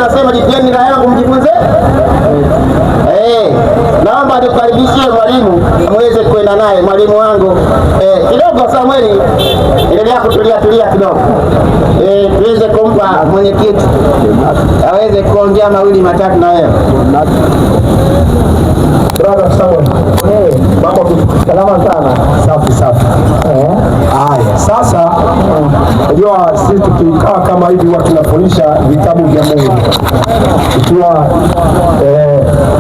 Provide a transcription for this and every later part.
nasema jipieni raha yangu mjifunze. Naomba nikukaribishie mwalimu muweze kwenda naye, mwalimu wangu kidogo. Samueli, endelea kutulia kidogo, tuweze kumpa mwenyekiti aweze kuongea mawili matatu na wewe. Brother Samuel. Mambo salama sana. Safi. Haya, sasa unajua sisi tukikaa kama hivi watu tunafundisha vitabu vya Mungu. Ikiwa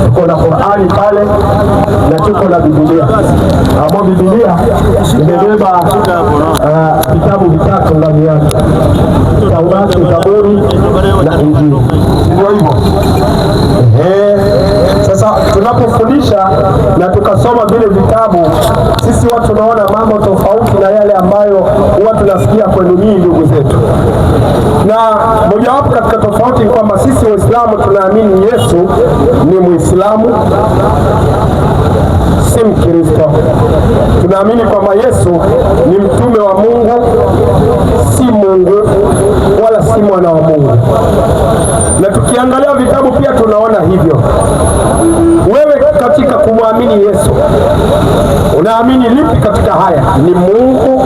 tuko na Qur'ani pale na tuko na Biblia. Hapo Biblia imebeba vitabu vitatu ndani yake. Taurati, Zaburi na Injili. Ndio hivyo. Sasa tunapofundisha na tukasoma vile vitabu, sisi watu tunaona mambo tofauti na yale ambayo huwa tunasikia kwenu nyinyi ndugu zetu. Na mojawapo katika tofauti ni kwamba sisi Waislamu tunaamini Yesu ni Muislamu, si Mkristo. Tunaamini kwamba Yesu ni mtume wa Mungu, si Mungu wala si mwana wa Mungu. Na tukiangalia vitabu pia tunaona hivyo. Wewe katika kumwamini Yesu unaamini lipi katika haya? Ni Mungu,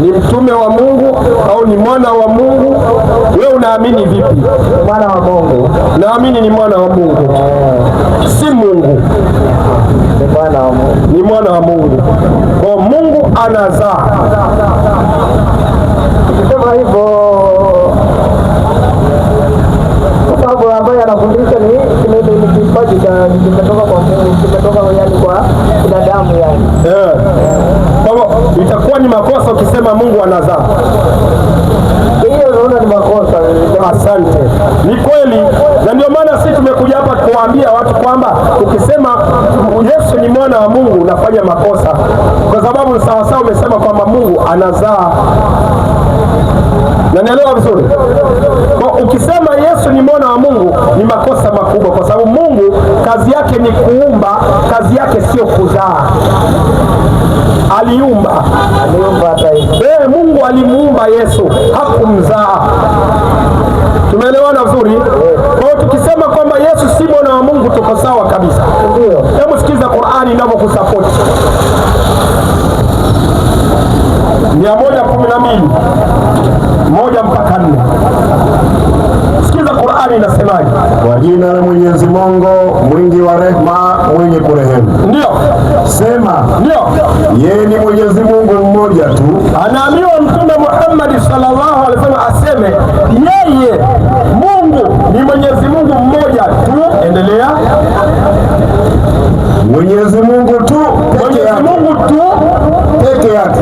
ni mtume wa Mungu au ni mwana wa Mungu? Wewe unaamini vipi? Mwana wa Mungu. Naamini ni mwana wa Mungu. Si Mungu. Ni mwana wa Mungu. Kwa Mungu anazaa. Ukisema hivyo, kwa sababu ambaye anafundisha ni kipaji kimetoka kwa Mungu, kimetoka yani kwa binadamu yani. Kwa itakuwa ni makosa ukisema Mungu anazaa. Hiyo unaona ni makosa. Asante. Ni kweli, na ndio maana sisi tumekuja hapa kuwaambia watu kwamba ukisema Yesu ni mwana wa Mungu unafanya makosa, kwa sababu sawa umesema kwamba Mungu anazaa. Na nielewa vizuri. Kwa ukisema Yesu ni mwana wa Mungu ni makosa makubwa, kwa sababu Mungu kazi yake ni kuumba, kazi yake sio kuzaa. Aliumba hata hivi. Mungu alimuumba Yesu, hakumzaa. Tumeelewana vizuri? Kwa hiyo tukisema kwamba Yesu si mwana wa Mungu tuko sawa kabisa. Ndio. Hebu sikiza Qur'ani inavyokusupport. 112 1 mpaka 4. Sikiza Qur'ani inasemaje? Kwa jina la Mwenyezi Mungu mwingi wa rehema, mwenye kurehemu. Ndio. Sema. Ndio. Yeye ni Mwenyezi Mungu mmoja tu. Anaambiwa Mtume Muhammad sallallahu alaihi wasallam aseme yeye Mungu ni Mwenyezi Mungu mmoja tu. Endelea. Mwenyezi Mungu tu peke yake. Mungu tu peke yake.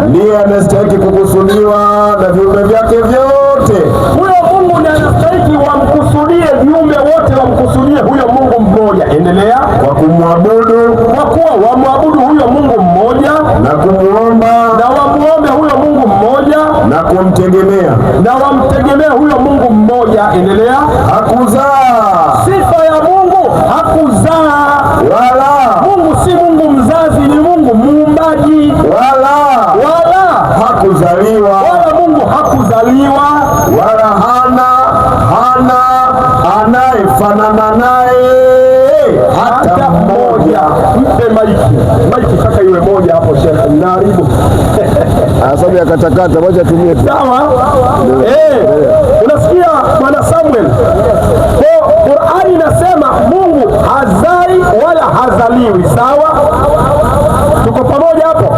Ndiye anastahili kukusudiwa na viumbe vyake vyote. Huyo Mungu ndiye anastahili wamkusudie viumbe wote, wamkusudie huyo Mungu mmoja. Endelea. Kwa kumwabudu, kwa kuwa wamwabudu huyo Mungu mmoja, na kumuomba, na wamuombe huyo Mungu mmoja, na kumtegemea, na wamtegemea huyo Mungu mmoja. Endelea. Hakuzaa. Sifa ya Mungu, hakuzaa. Wala Mungu si Mungu mzazi, ni Mungu muumbaji. Wala hakuzaliwa. Wala Mungu hakuzaliwa. Wala hana anayefanana naye hata mmoja. Mpe maiki kaka iwe moja hapo Sheikh, mnaharibu. Sababu ya katakata, wacha tumie. Sawa? Unasikia Bwana Samuel? Kwa Qur'ani inasema Mungu hazai wala hazaliwi. Sawa? Tuko pamoja hapo?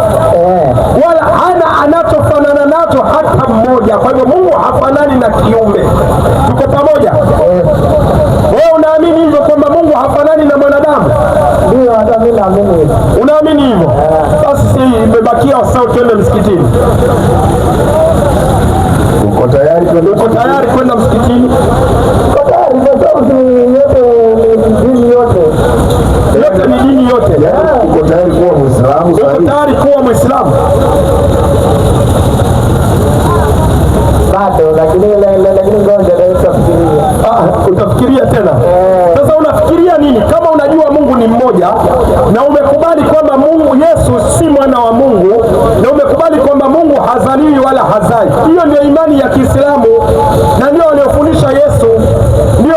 Wala hana anachofanana nacho hata mmoja. Kwa hivyo Mungu hafanani na kiumbe. Tuko pamoja? Wewe unaamini hivyo kwamba Mungu hafanani na mwanadamu? Ndio, hata mimi naamini hivyo. Unaamini hivyo? Basi imebakia sasa twende msikitini. Uko tayari kwenda? Uko tayari kwenda msikitini? Uko tayari kwa dini yote. Yote ni dini yote. Uko tayari kuwa Muislamu? Uko tayari kuwa Muislamu? Bado, lakini ngoja utafikiria. Utafikiria tena? Sasa unafikiria nini? Kama unajua Mungu ni mmoja na umekubali kwamba Mungu Yesu si mwana wa Mungu na umekubali kwamba Mungu hazaliwi wala hazai, hiyo ndio imani ya Kiislamu na ndio waliofundisha Yesu, ndio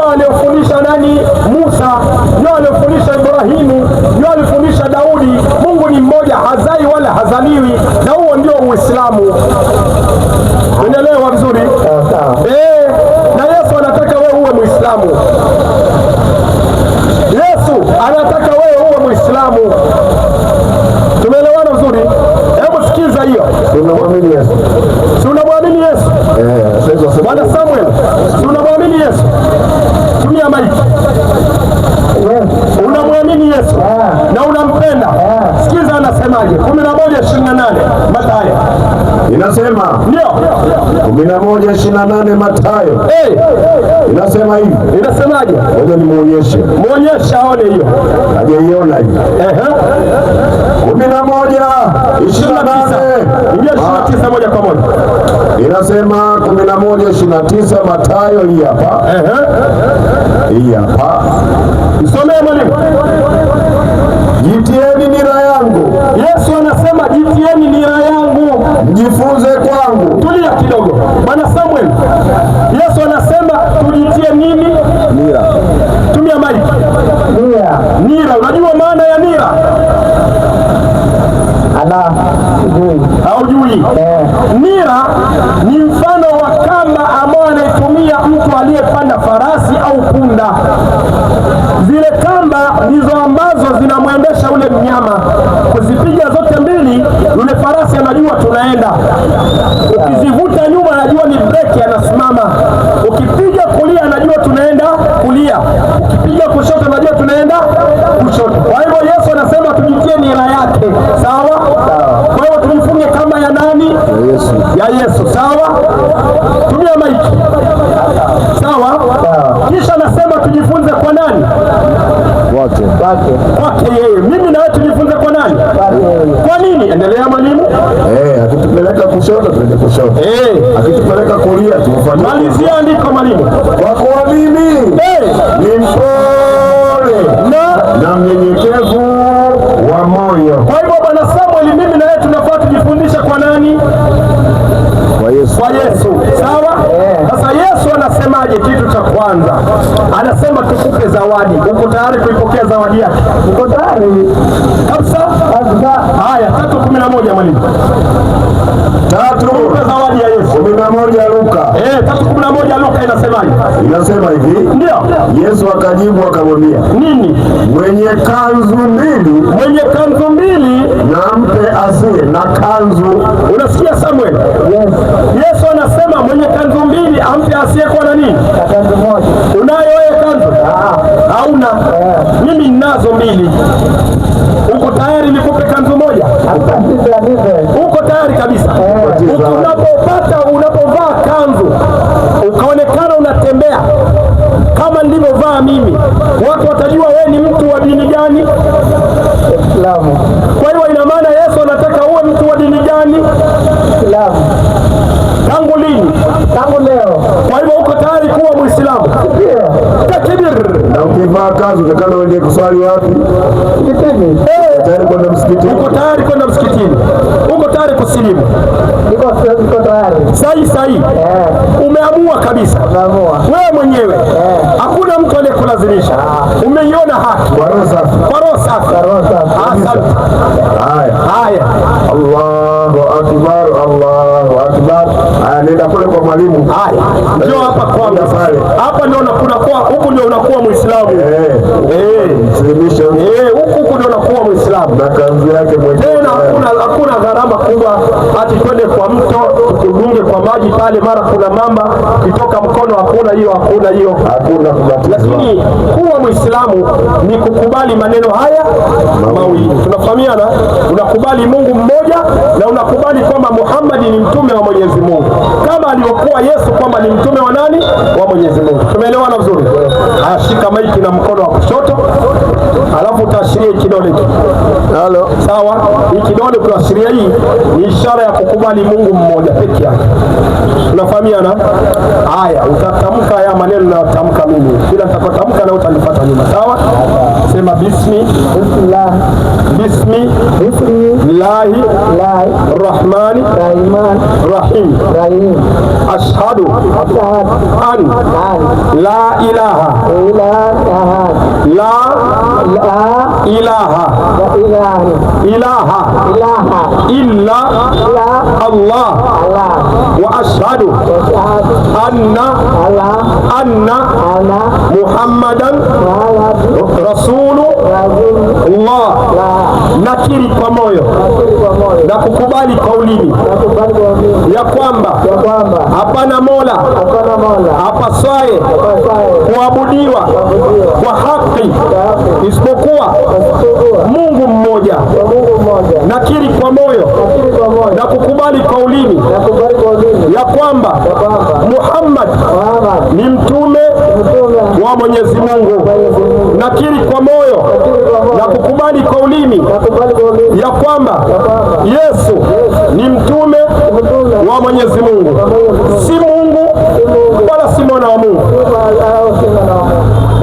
unamwamini Yesu na unampenda, sikiza anasemaje. 11:28 Mathayo inasema, ndio 11:28 Mathayo inasema hivi. Inasemaje? Ngoja nimuonyeshe. Muonyeshe aone hiyo. Hajaiona hiyo. 11:29 moja kwa moja inasema 11:29 Mathayo. Hii hapa. Hii hapa. Msomee mwalimu. Jitieni nira yangu. Yesu anasema jitieni nira yangu, mjifunze kwangu. Tulia kidogo Bwana Samuel. Yesu anasema tujitie nini? Nira. Tumia mic. Nira. Unajua maana ya nira? Haujui? Nira ni mfano wa kamba ambao anaitumia mtu aliyepanda farasi au punda. Zile kamba ndizo ambazo zinamwendesha ule mnyama. Kuzipiga zote mbili, yule farasi anajua tunaenda. Ukizivuta nyuma anajua ni breki, anasimama. Ukipiga kulia anajua tunaenda kulia. Ukipiga kushoto anajua tunaenda kushoto. Kwa hivyo Yesu anasema tujitie nira yake. Sawa? Kwa hivyo tujifunge kamba ya nani? Ya Yesu. Sawa? Tumia maiki. Sawa? Kisha anasema tujifunze kwa nani? Kwake yeye. Mimi na wewe tujifunze kwa nani? Kwa nini? Endelea mwalimu. Akitupeleka kushoto tuende kushoto. Akitupeleka kulia tufanye. Malizia andiko mwalimu. Kwa kuwa mimi ni mpole na mnyenyekevu wa moyo. Kwa hivyo Bwana Samuel, mimi na wewe tunafaa tujifundishe kwa nani? Kwa Yesu. Sawa? Sasa Yesu anasemaje? Kitu cha kwanza anasema tukupe zawadi. Uko tayari kuipokea zawadi yake? Uko tayari kabisa? Haya, 3:11 mwalimu. 3 zawadi ya Yesu. 11 Luka. 3:11 Luka inasemaje? Inasema hivi. Ndio. Yesu akajibu akamwambia, nini? Mwenye kanzu mbili na mpe asiye na kanzu. Unasikia Samuel? Yesu anasema mwenye kanzu mbili ampe asiyekuwa na nini? Kanzu moja. Unayo wewe kanzu? Hauna. Mimi ninazo mbili. Uko tayari nikupe kanzu moja? Uko tayari kabisa? Unapovaa kanzu ukaonekana unatembea kama nilivyovaa mimi, watu watajua wewe ni mtu wa dini gani? Islamu. Kwa hiyo ina maana Yesu anataka uwe mtu wa dini gani? Islamu. Tangu lini? Tangu leo. Kwa hivyo uko tayari kuwa Muislamu? Ndio. Takbir. Na ukivaa kanzu utakana uende kuswali wapi? Msikitini. Tayari kwenda msikitini. Uko tayari kwenda msikitini? Uko tayari kusilimu? Niko tayari. Sahi. Umeamua kabisa. Umeamua. Wewe mwenyewe. Hakuna mtu aliyekulazimisha. Umeiona haki. Kwa roho safi. Asante. Haya. Allahu akbar. Haya, nenda kule kwa mwalimu. Haya. Njoo hapa kwanza pale. Hapa ndio huku ndio unakuwa Muislamu. Mslimisha. Huku ndio unakuwa Muislamu. Na kanzu yake mwenyewe. Tena hakuna gharama kubwa hati twende kwa mto tukudunge kwa maji pale, mara kuna mamba kitoka mkono, hakuna hiyo. Hakuna kubatizwa. Lakini kuwa Muislamu ni kukubali maneno haya mawili. Tunafahamiana? Unakubali Mungu mmoja na unakubali kwamba Muhammad ni mtume wa Mwenyezi Mungu, kama alivyokuwa Yesu kwamba ni mtume wa nani? Wa Mwenyezi Mungu. Tumeelewana vizuri? Shika maiki na mkono wa kushoto, alafu utaashiria kidole hiki. Sawa? Hii kidole kuashiria, hii ni ishara ya kukubali Mungu mmoja peke yake. Tunafahamiana? Haya, utatamka haya maneno na utamka mimi. Bila nitakotamka na utanifuata nyuma. Sawa? Sema bismillah rahmani rahim. Ashhadu an la ilaha illa Allah wa ashhadu anna Muhammadan Rasulullah. Nakiri kwa moyo na kukubali kwa ulimi ya kwamba hapana mola apaswaye kuabudiwa kwa haki isipokuwa Mungu mmoja. Nakiri kwa moyo na kukubali kwa ulimi ya kwamba Muhammad ni mtume wa Mwenyezi Mungu. Nakiri kwa moyo na kukubali kwa ulimi ya kwamba Yesu ni mtume wa Mwenyezi Mungu, si Mungu wala si mwana wa Mungu.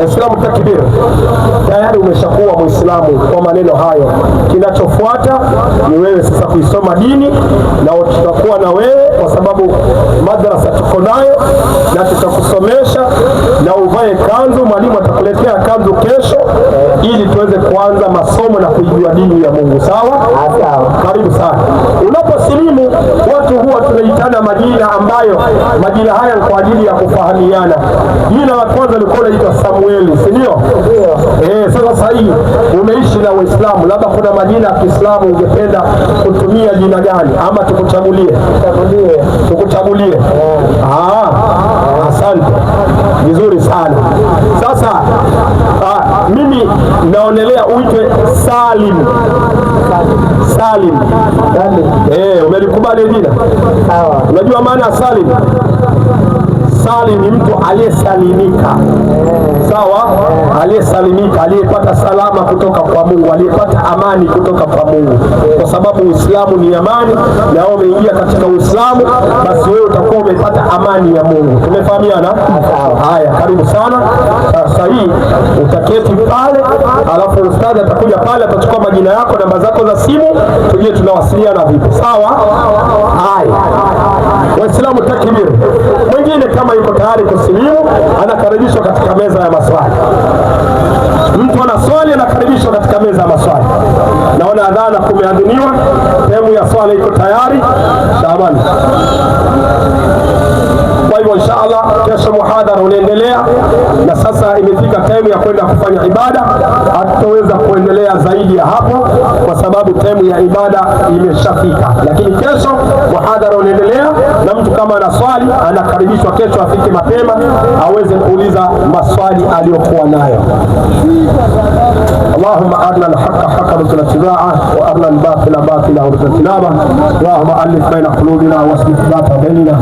Islamu takbir. Tayari umeshakuwa Muislamu kwa maneno hayo. Kinachofuata ni wewe sasa kuisoma dini, na tutakuwa na wewe kwa sababu madrasa tuko nayo na tutakusomesha, na uvae kanzu. Mwalimu atakuletea kanzu kesho ili tuweze kuanza masomo na kuijua dini ya Mungu. Sawa? Karibu sana. Unaposilimu watu huwa tunaitana majina ambayo majina haya ni kwa ajili ya kufahamiana. Jina la kwanza lilikuwa linaitwa Samueli, si ndio? Sasa hii umeishi na Uislamu, labda kuna majina ya Kiislamu ungependa kutumia jina gani ama tukuchagulie? Tukuchagulie. Asante. Vizuri sana. Sasa mimi naonelea uitwe Salim. Salim. Umelikubali jina? Sawa. Unajua maana ya Salim? Salim ni mtu aliyesalimika. Sawa? Aliyesalimika, aliyepata salama kutoka kwa Mungu, aliyepata amani kutoka kwa Mungu. Kwa sababu Uislamu ni amani, na wewe umeingia katika Uislamu, basi wewe utakuwa umepata amani ya Mungu. Tumefahamiana? Haya, karibu sana. Sasa hii utaketi pale, alafu ustadhi atakuja pale, atachukua majina yako, namba zako za simu, tujue tunawasiliana vipi. Sawa? Haya. Waislamu takbir. Mwingine kama yuko tayari kusilimu anakaribishwa katika meza ya maswali. Mtu ana swali anakaribishwa katika meza ya maswali. Naona adhana kumeadhiniwa, sehemu ya swali iko tayari. Shabani. Kwa hivyo inshallah kesho muhadhara unaendelea, na sasa imefika time ya kwenda kufanya ibada. Hatutaweza kuendelea zaidi ya hapo kwa sababu time ya ibada imeshafika, lakini kesho muhadhara unaendelea, na mtu kama ana swali anakaribishwa kesho afike mapema aweze kuuliza maswali aliyokuwa nayo. Allahumma arina al-haqqa haqqan warzuqna ittiba'ah wa arina al-batila batilan warzuqna ijtinabah. Allahumma alif baina qulubina waslih dhata bainina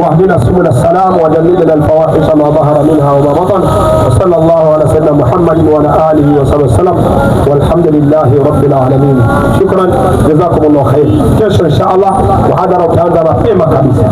wahdina subul السلام وجنبنا الفواحش ما ظهر منها وما بطن وصلى الله على سيدنا محمد وعلى آله وصحبه وسلم والحمد لله رب العالمين. شكرا جزاكم الله خير. kesho insha Allah muhadhara utaanza mapema kabisa.